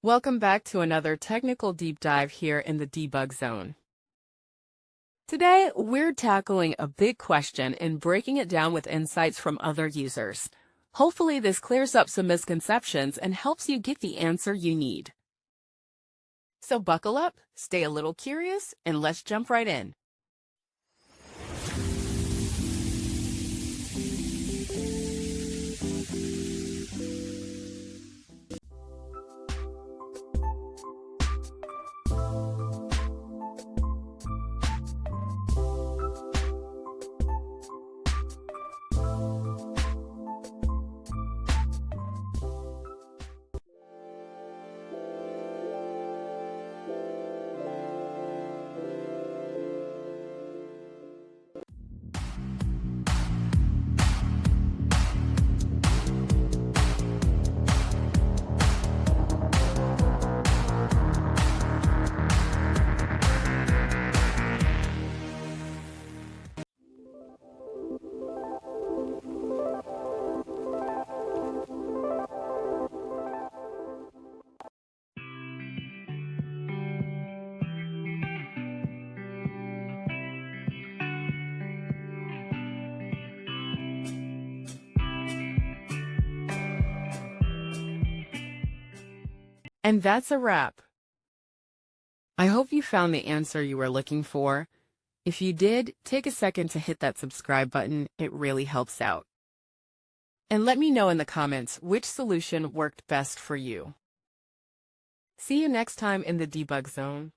Welcome back to another technical deep dive here in the debug zone. Today, we're tackling a big question and breaking it down with insights from other users. Hopefully, this clears up some misconceptions and helps you get the answer you need. So buckle up, stay a little curious, and let's jump right in. And that's a wrap. I hope you found the answer you were looking for. If you did, take a second to hit that subscribe button. It really helps out. And let me know in the comments which solution worked best for you. See you next time in the debug zone.